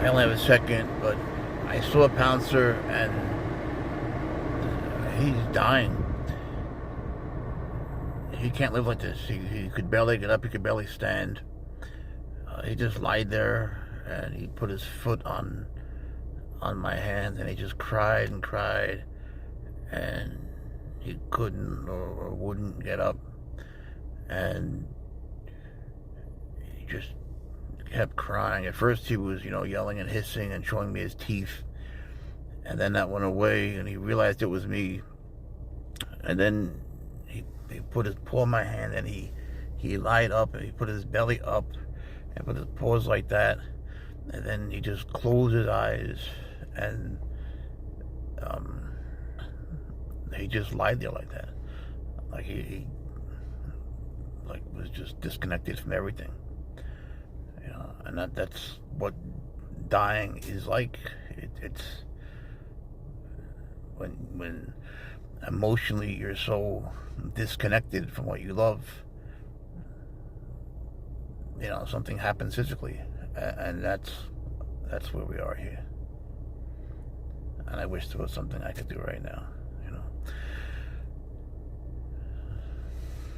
I only have a second, but I saw Pouncer and he's dying. He can't live like this. He could barely get up. He could barely stand. He just lied there and he put his foot on my hand and he just cried and cried, and he couldn't or wouldn't get up, and he just kept crying. At first he was, yelling and hissing and showing me his teeth, and then that went away and he realized it was me, and then he put his paw in my hand and he lied up and he put his belly up and put his paws like that, and then he just closed his eyes and he just lied there like that, like he was just disconnected from everything, and that's what dying is like. It's when emotionally you're so disconnected from what you love, something happens physically, and that's where we are here. And I wish there was something I could do right now.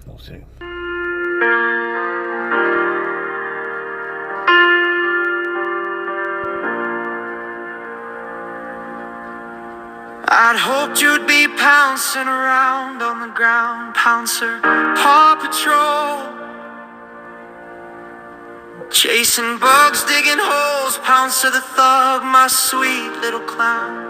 We'll see. I'd hoped you'd be pouncing around on the ground, Pouncer, Paw Patrol. Chasing bugs, digging holes, Pouncer the thug, my sweet little clown.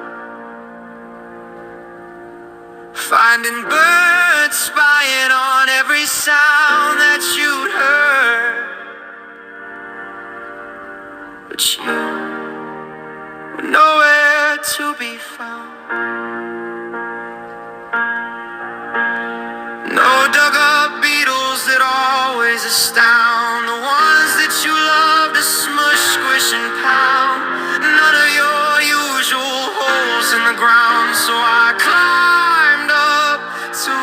Finding birds, spying on every sound that you'd heard, but you were nowhere to be found. No dug-up beetles that always astound, the ones that you love to smush, squish, and pound. None of your usual holes in the ground, so I climbed up to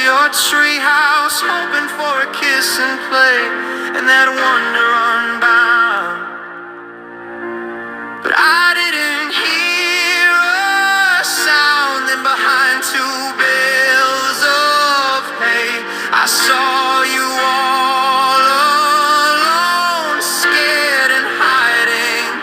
your treehouse, hoping for a kiss and play, and that wonder unbound. But I didn't hear a sound, and behind two bales of hay, I saw you all alone, scared and hiding.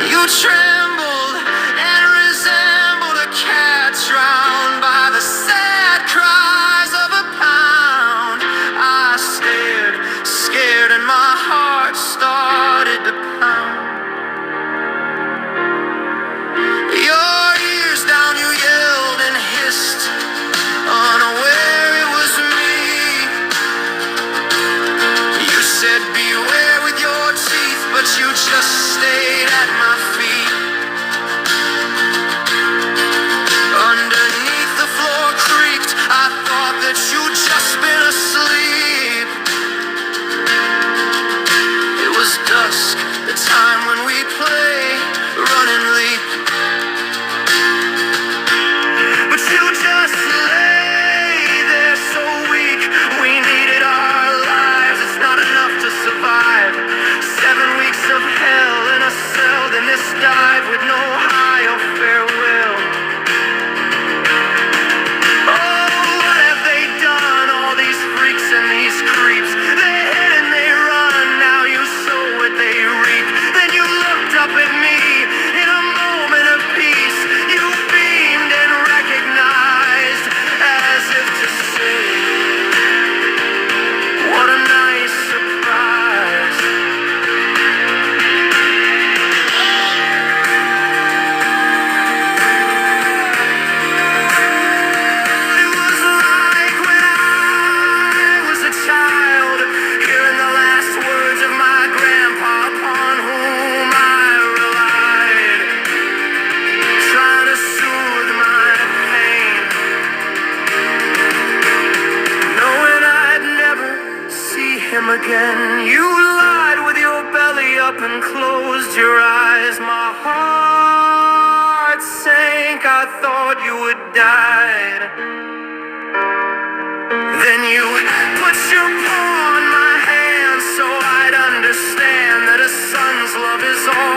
You trembled and resembled a cat drowned by the sad cries of a pound. I stared, scared, and my heart started to pound. Your ears down, you yelled and hissed, unaware it was me. You said beware with your teeth, but you just stayed at my feet. Underneath the floor creaked, I thought that you'd just been asleep. It was dusk, the time when we play, run and leap. But you just lay there so weak, we needed our lives, it's not enough to survive. 7 weeks of hell in a cell, then this dive with no hi or farewell. Oh, what have they done, all these freaks and these creeps? They hit and they run, now you sow what they reap. Then you looked up at me in a moment of peace. You beamed and recognized, as if to say, what a nice surprise. It was like when I was a child, hearing the last words of my grandpa, upon whom I relied, trying to soothe my pain, knowing I'd never see him again. You lied with your belly up and closed your eyes. My heart sank, I thought you had died. Then you put your paw on my hand, so I'd understand that a son's love is all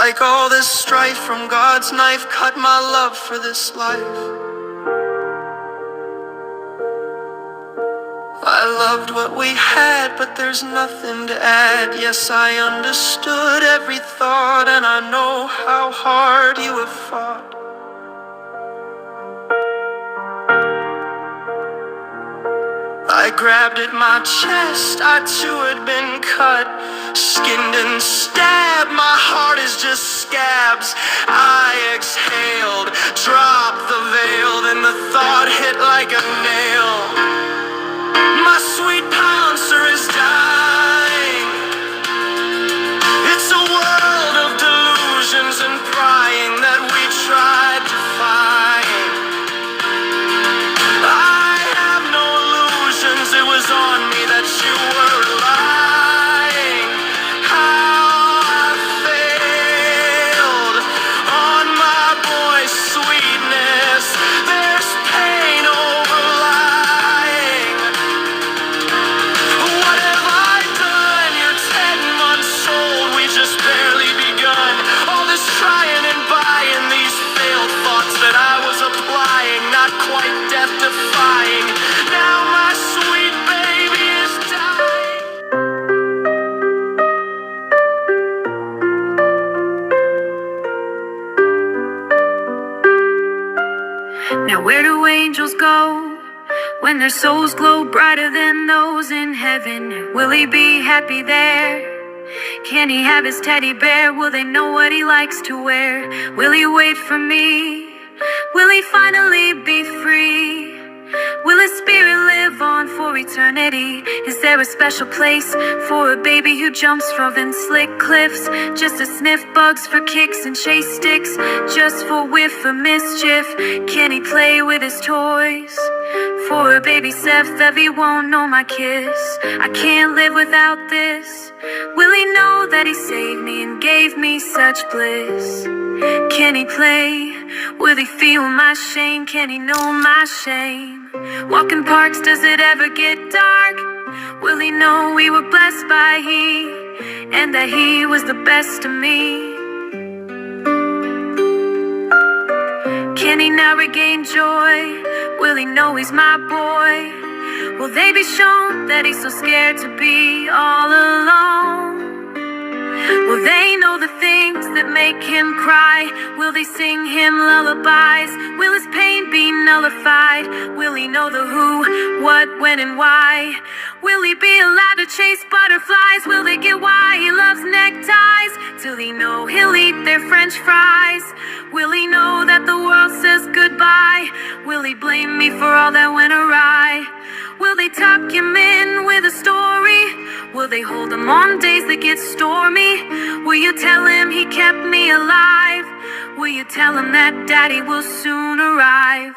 Like all this strife from God's knife cut my love for this life. I loved what we had, but there's nothing to add. Yes, I understood every thought, and I know how hard you have fought. I grabbed at my chest, I too had been cut, skinned and stabbed, my heart is just scabs. I exhaled, dropped the veil, then the thought hit like a nail. My sweet pouncer is dying. It's a world of delusions and prying that we tried to find. I have no illusions, it was on me that you were lying. How I failed on my boy's sweetness. There's pain overlying. What have I done? You're 10 months old, we just barely begun. All this trying and buying, these failed thoughts that I was applying, not quite death-defying. Now my sweet baby is dying. Now where do angels go when their souls glow brighter than those in heaven? Will he be happy there? Can he have his teddy bear? Will they know what he likes to wear? Will he wait for me? Will he finally be free? Will his spirit live on for eternity? Is there a special place for a baby who jumps from slick cliffs just to sniff bugs for kicks and chase sticks just for whiff of mischief? Can he play with his toys? For a baby Seth that he won't know my kiss. I can't live without this. Will he know that he saved me and gave me such bliss? Can he play? Will he feel my shame? Can he know my shame? Walking parks, does it ever get dark? Will he know we were blessed by he, and that he was the best of me? Can he now regain joy? Will he know he's my boy? Will they be shown that he's so scared to be all alone? Will they know the things that make him cry? Will they sing him lullabies? Will his pain be nullified? Will he know the who, what, when, and why? Will he be allowed to chase butterflies? Will they get why he loves neckties? Till he know he'll eat their French fries? Will he know that the world says goodbye? Will he blame me for all that went awry? Will they tuck him in with a story? Will they hold him on days that get stormy? Will you tell him he kept me alive? Will you tell him that daddy will soon arrive?